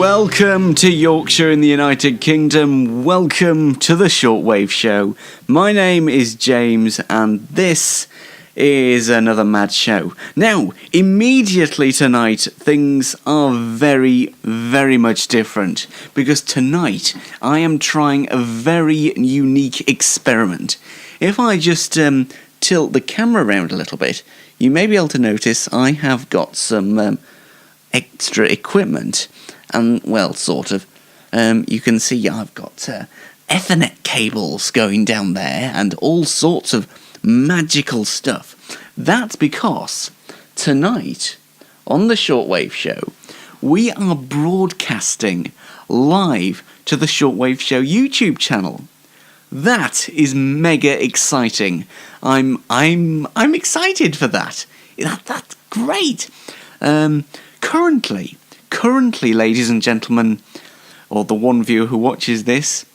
Welcome to Yorkshire in the United Kingdom. Welcome to the Shortwave Show. My name is James and this is another mad show. Now, immediately tonight, things are very, very much different because tonight I am trying a very unique experiment. If I just tilt the camera around a little bit, you may be able to notice I have got some extra equipment. And, well, sort of. You can see I've got Ethernet cables going down there and all sorts of magical stuff. That's because tonight, on the Shortwave Show, we are broadcasting live to the Shortwave Show YouTube channel. That is mega exciting. I'm excited for that. That's great. Currently, ladies and gentlemen, or the one viewer who watches this,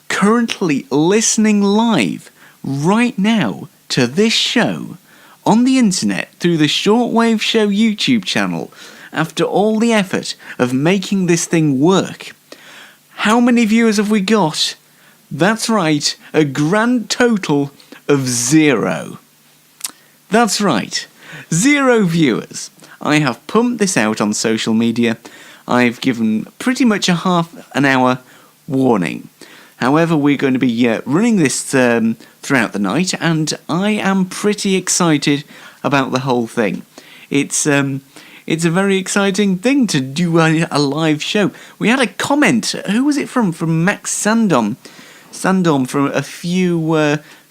currently listening live right now to this show on the internet through the Shortwave Show YouTube channel after all the effort of making this thing work. How many viewers have we got? That's right, a grand total of 0. That's right, 0 viewers. I have pumped this out on social media. I've given pretty much a half an hour warning. However, we're going to be running this throughout the night, and I am pretty excited about the whole thing. It's a very exciting thing to do a live show. We had a comment. Who was it from? From Max Sandom from a few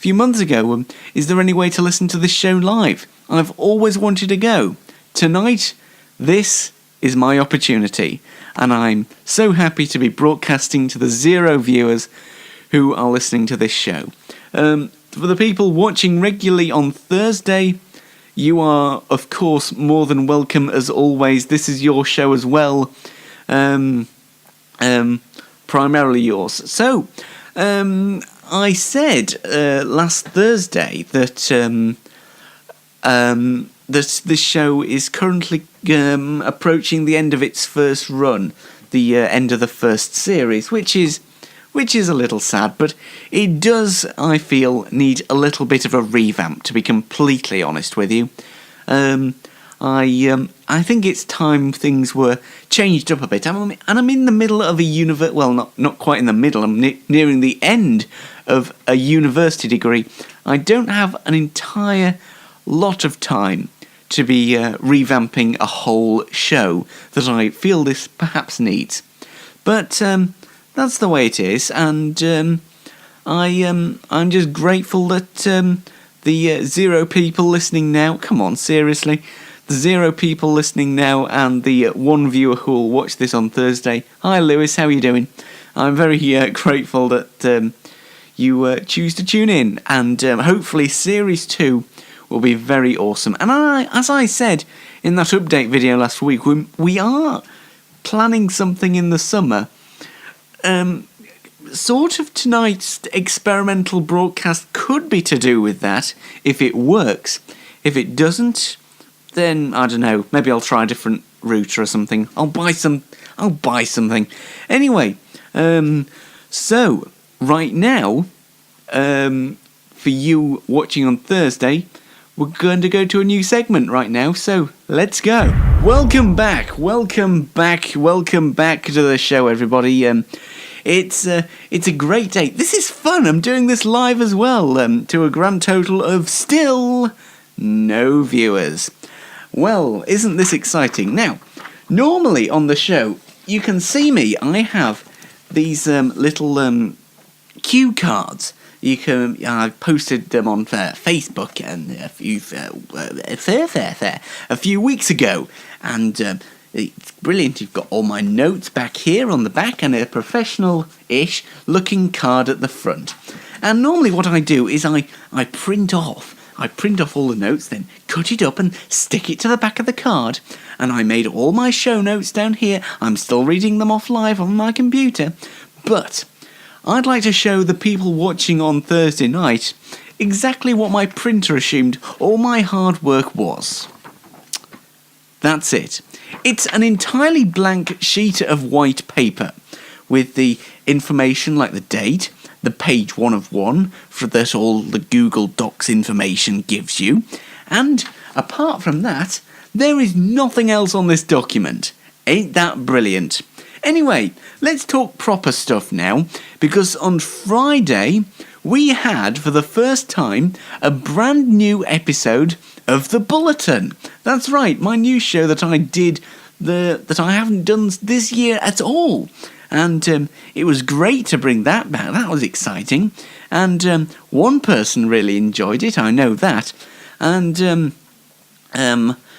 months ago. Is there any way to listen to this show live? I've always wanted to go. Tonight, this is my opportunity, and I'm so happy to be broadcasting to the 0 viewers who are listening to this show. For the people watching regularly on Thursday, you are, of course, more than welcome as always. This is your show as well, primarily yours. So, I said last Thursday that this show is currently approaching the end of its first run, the end of the first series, which is a little sad, but it does, I feel, need a little bit of a revamp, to be completely honest with you. I think it's time things were changed up a bit, and I'm in the middle of a well, not quite in the middle, I'm nearing the end of a university degree. I don't have an entire lot of time to be revamping a whole show that I feel this perhaps needs. But that's the way it is, and I'm just grateful that the 0 people listening now, come on, seriously, the 0 people listening now and the 1 viewer who will watch this on Thursday. Hi Lewis, how are you doing? I'm very grateful that you choose to tune in, and hopefully Series 2 will be very awesome. And as I said in that update video last week, we are planning something in the summer. Sort of tonight's experimental broadcast could be to do with that, if it works. If it doesn't, then, I don't know, maybe I'll try a different router or something. I'll buy something. Anyway, so, right now, for you watching on Thursday, we're going to go to a new segment right now, so let's go. Welcome back to the show, everybody. It's a great day. This is fun. I'm doing this live as well, to a grand total of still no viewers. Well, isn't this exciting? Now, normally on the show, you can see me. I have these little cue cards. I posted them on Facebook and a few weeks ago, and it's brilliant. You've got all my notes back here on the back and a professional-ish looking card at the front. And normally what I do is I print off all the notes, then cut it up and stick it to the back of the card. And I made all my show notes down here. I'm still reading them off live on my computer, but I'd like to show the people watching on Thursday night exactly what my printer assumed all my hard work was. That's it. It's an entirely blank sheet of white paper with the information like the date, the page 1 of 1 for that all the Google Docs information gives you, and apart from that, there is nothing else on this document. Ain't that brilliant? Anyway, let's talk proper stuff now, because on Friday we had, for the first time, a brand new episode of The Bulletin. That's right, my new show that I did, that I haven't done this year at all. And it was great to bring that back. That was exciting. And one person really enjoyed it, I know that. And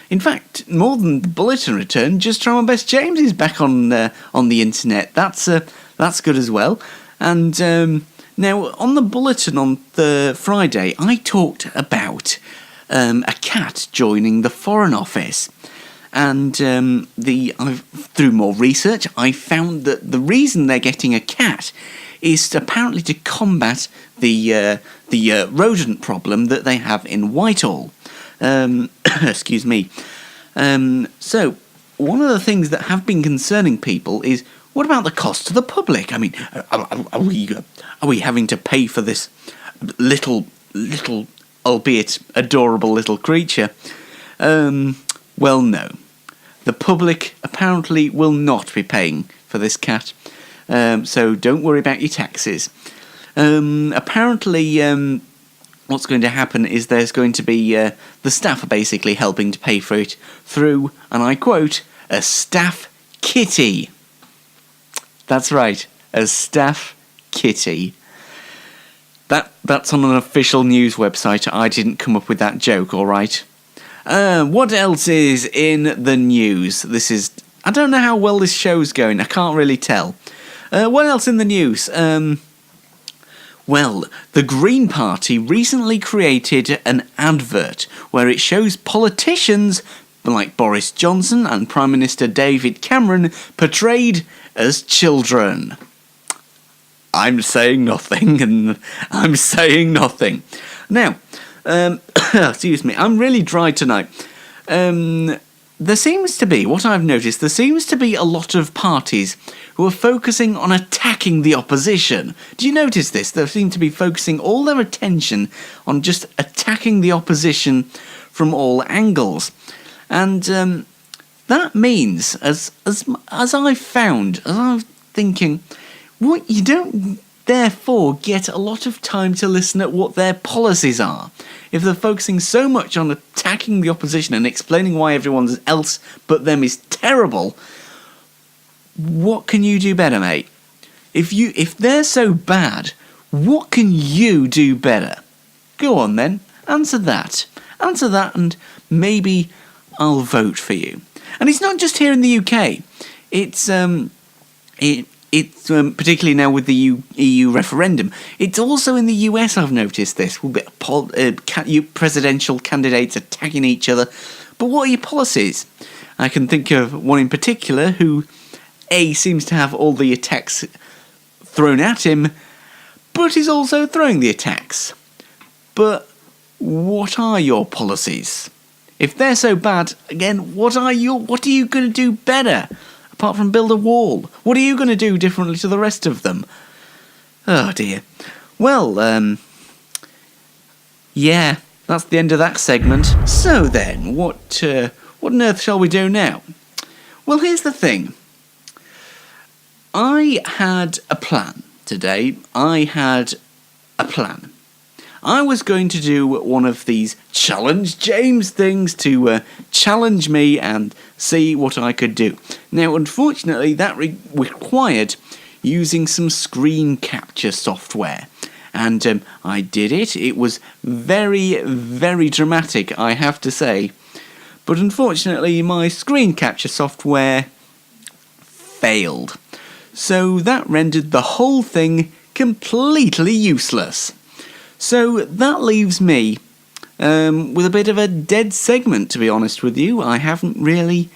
in fact, more than the Bulletin return, Just Try My Best James is back on the internet. That's good as well. And now, on the Bulletin on the Friday, I talked about a cat joining the Foreign Office. And through more research, I found that the reason they're getting a cat is apparently to combat the rodent problem that they have in Whitehall. Excuse me. So, one of the things that have been concerning people is, what about the cost to the public? I mean, are we having to pay for this little, albeit adorable little creature? Well, no. The public apparently will not be paying for this cat, so don't worry about your taxes. Apparently, what's going to happen is there's going to be the staff are basically helping to pay for it through, and I quote, a staff kitty. That's right, a staff kitty. That's on an official news website. I didn't come up with that joke, all right? What else is in the news? I don't know how well this show's going. I can't really tell. What else in the news? Well, the Green Party recently created an advert where it shows politicians like Boris Johnson and Prime Minister David Cameron portrayed as children. I'm saying nothing, and I'm saying nothing. Now, excuse me, I'm really dry tonight. There seems to be a lot of parties who are focusing on attacking the opposition. Do you notice this? They seem to be focusing all their attention on just attacking the opposition from all angles. And that means, as I'm thinking, what you don't therefore get a lot of time to listen at what their policies are. If they're focusing so much on attacking the opposition and explaining why everyone else but them is terrible, what can you do better, mate? If they're so bad, what can you do better? Go on then, answer that, and maybe I'll vote for you. And it's not just here in the UK. It's particularly now with the EU referendum. It's also in the US, I've noticed this. We'll get presidential candidates attacking each other. But what are your policies? I can think of one in particular who, A, seems to have all the attacks thrown at him, but is also throwing the attacks. But what are your policies? If they're so bad, again, what are you going to do better? Apart from build a wall. What are you going to do differently to the rest of them? Oh dear. Well, yeah, that's the end of that segment. So then, what on earth shall we do now? Well, here's the thing. I had a plan today. I was going to do one of these Challenge James things to challenge me and see what I could do. Now, unfortunately, that required using some screen capture software. And I did it. It was very, very dramatic, I have to say. But unfortunately, my screen capture software failed. So that rendered the whole thing completely useless. So that leaves me with a bit of a dead segment, to be honest with you. I haven't really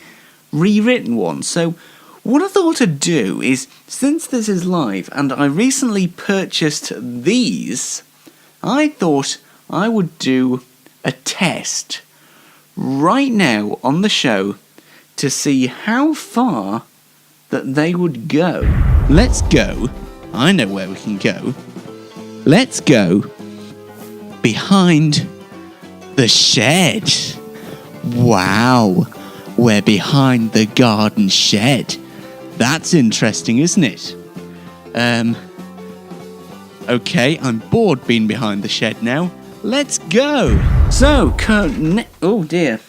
rewritten one. So what I thought I'd do is, since this is live and I recently purchased these, I thought I would do a test right now on the show to see how far that they would go. Let's go. I know where we can go. Let's go behind the shed. Wow, we're behind the garden shed. That's interesting, isn't it? Okay, I'm bored being behind the shed now. Let's go. So, oh dear.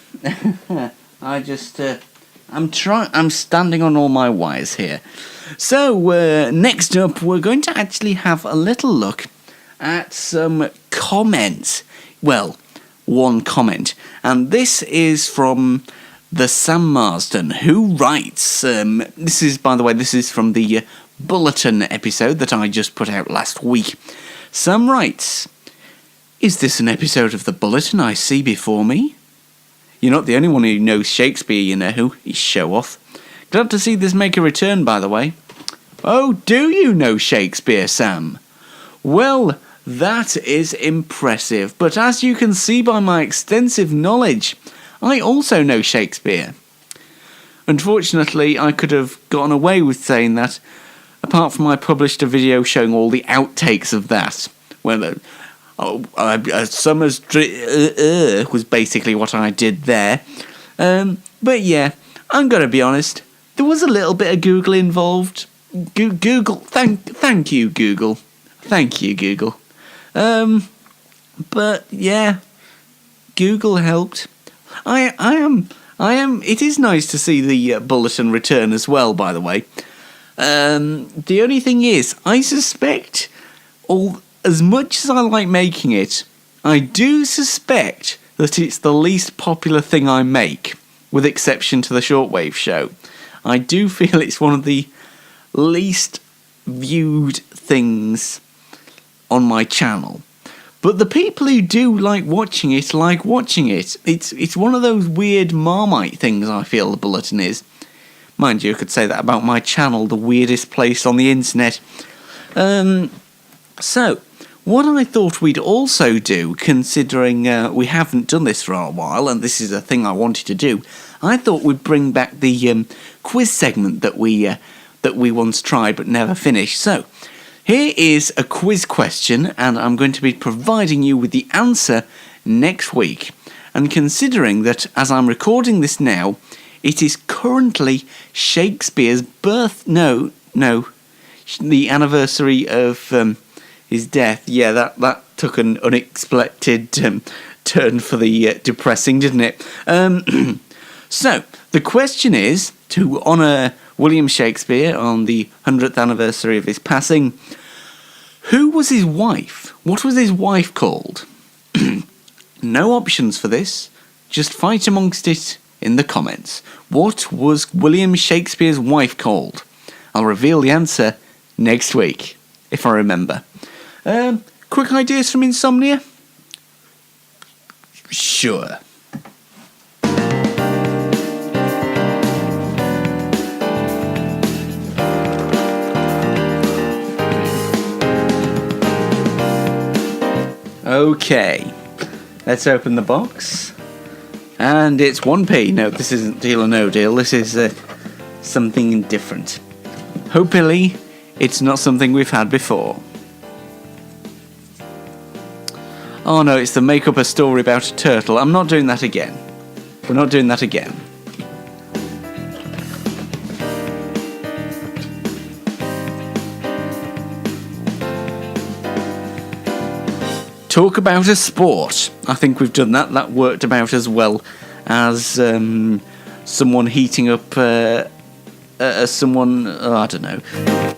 I'm standing on all my wires here. So, next up, we're going to actually have a little look at some comments. Well, one comment. And this is from the Sam Marsden, who writes, this is from the Bulletin episode that I just put out last week. Sam writes, "Is this an episode of the Bulletin I see before me? You're not the only one who knows Shakespeare, you know, you show off. Glad to see this make a return, by the way." Oh, do you know Shakespeare, Sam? Well, that is impressive, but as you can see by my extensive knowledge, I also know Shakespeare. Unfortunately, I could have gotten away with saying that, apart from I published a video showing all the outtakes of that. Well, Summer's was basically what I did there. But yeah, I'm going to be honest, there was a little bit of Google involved. Google, thank you, Google. Thank you, Google. But yeah, Google helped. I am. It is nice to see the Bulletin return as well, by the way. The only thing is, I suspect, as much as I like making it, I do suspect that it's the least popular thing I make, with exception to the Shortwave Show. I do feel it's one of the least viewed things on my channel. But the people who do like watching it, like watching it. It's one of those weird Marmite things, I feel, the Bulletin is. Mind you, I could say that about my channel, the weirdest place on the internet. So, what I thought we'd also do, considering we haven't done this for a while, and this is a thing I wanted to do, I thought we'd bring back the quiz segment that we once tried but never finished. So, here is a quiz question, and I'm going to be providing you with the answer next week. And considering that, as I'm recording this now, it is currently Shakespeare's the anniversary of his death. Yeah, that took an unexpected turn for the depressing, didn't it? So, the question is, to honour William Shakespeare on the 100th anniversary of his passing, who was his wife? What was his wife called? No options for this. Just fight amongst it in the comments. What was William Shakespeare's wife called? I'll reveal the answer next week, if I remember. Quick ideas from Insomnia? Sure. Okay, let's open the box. And it's 1p. No, this isn't Deal or No Deal. This is something different. Hopefully, it's not something we've had before. Oh no, it's the make up a story about a turtle. I'm not doing that again. We're not doing that again. Talk about a sport. I think we've done that. That worked about as well as someone heating up someone. Oh, I don't know.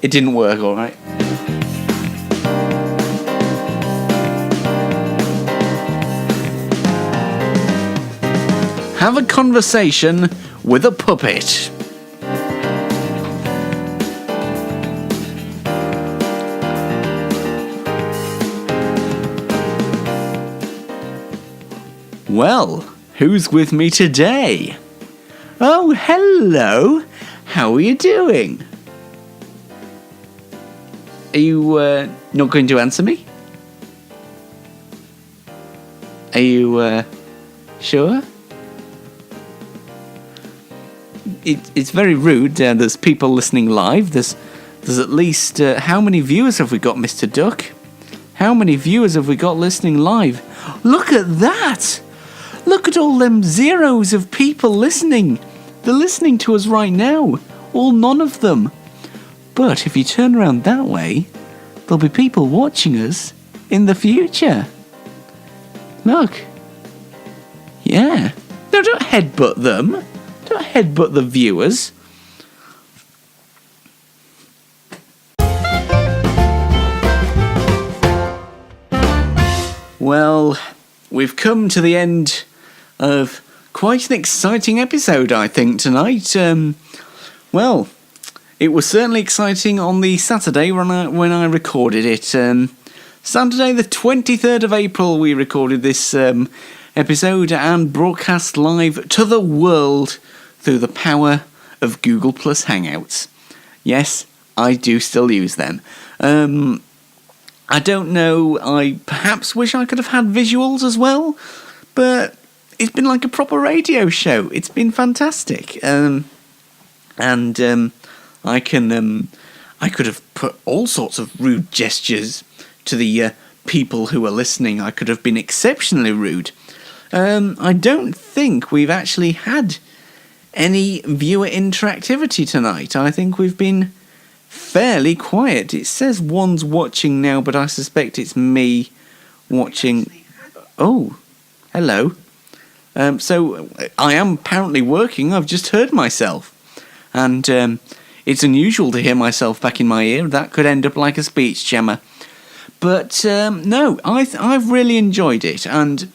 It didn't work, all right. Have a conversation with a puppet. Well, who's with me today? Oh, hello. How are you doing? Are you not going to answer me? Are you sure? it's very rude. There's people listening live. There's at least how many viewers have we got, Mr. Duck? How many viewers have we got listening live? Look at that! Look at all them zeros of people listening. They're listening to us right now. All none of them. But if you turn around that way, there'll be people watching us in the future. Look. Yeah. No, don't headbutt them. Don't headbutt the viewers. Well, we've come to the end of quite an exciting episode, I think, tonight. Well, it was certainly exciting on the Saturday when I recorded it. Saturday the 23rd of April we recorded this episode and broadcast live to the world through the power of Google Plus Hangouts. Yes, I do still use them. I don't know, I perhaps wish I could have had visuals as well, but it's been like a proper radio show. It's been fantastic. I could have put all sorts of rude gestures to the people who are listening. I could have been exceptionally rude. I don't think we've actually had any viewer interactivity tonight. I think we've been fairly quiet. It says one's watching now, but I suspect it's me watching. Oh, hello. So I am apparently working. I've just heard myself. And it's unusual to hear myself back in my ear. That could end up like a speech jammer. But no, I've really enjoyed it. And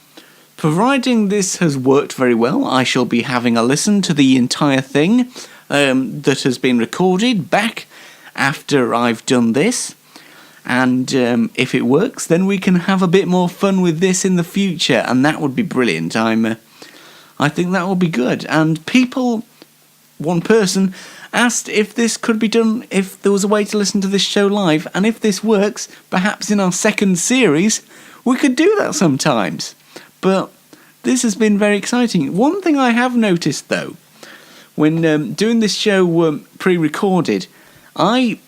providing this has worked very well, I shall be having a listen to the entire thing that has been recorded back after I've done this. And if it works, then we can have a bit more fun with this in the future. And that would be brilliant. I think that would be good. And one person asked if this could be done, if there was a way to listen to this show live, and if this works, perhaps in our second series, we could do that sometimes. But this has been very exciting. One thing I have noticed, though, when doing this show pre-recorded, I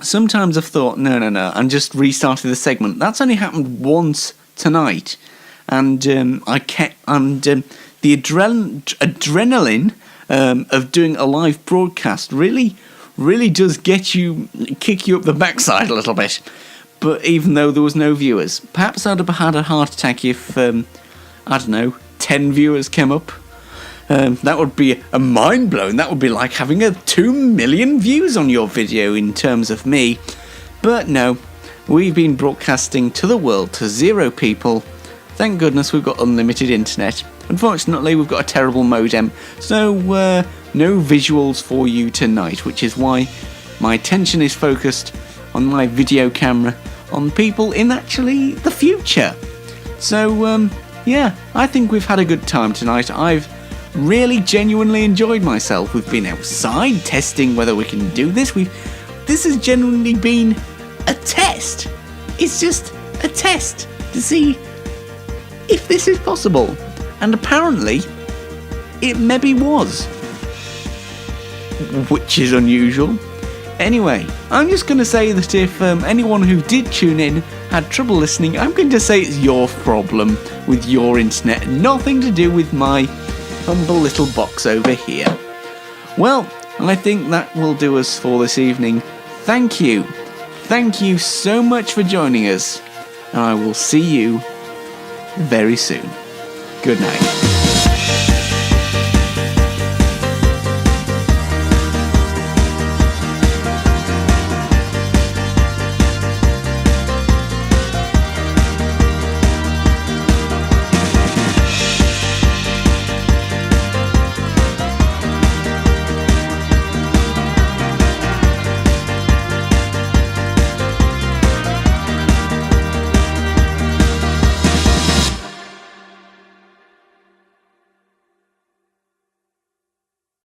sometimes have thought, no, and just restarted the segment. That's only happened once tonight, and the adrenaline of doing a live broadcast really does kick you up the backside a little bit. But even though there was no viewers, perhaps I'd have had a heart attack if 10 viewers came up. That would be a mind blowing. That would be like having 2 million views on your video in terms of me. But no, we've been broadcasting to the world to 0 people. Thank goodness we've got unlimited internet. Unfortunately, we've got a terrible modem, so no visuals for you tonight, which is why my attention is focused on my video camera on people in actually the future. So, yeah, I think we've had a good time tonight. I've really genuinely enjoyed myself. We've been outside testing whether we can do this. This has genuinely been a test. It's just a test to see if this is possible. And apparently, it maybe was. Which is unusual. Anyway, I'm just going to say that if anyone who did tune in had trouble listening, I'm going to say it's your problem with your internet. Nothing to do with my humble little box over here. Well, I think that will do us for this evening. Thank you. Thank you so much for joining us. And I will see you very soon. Good night.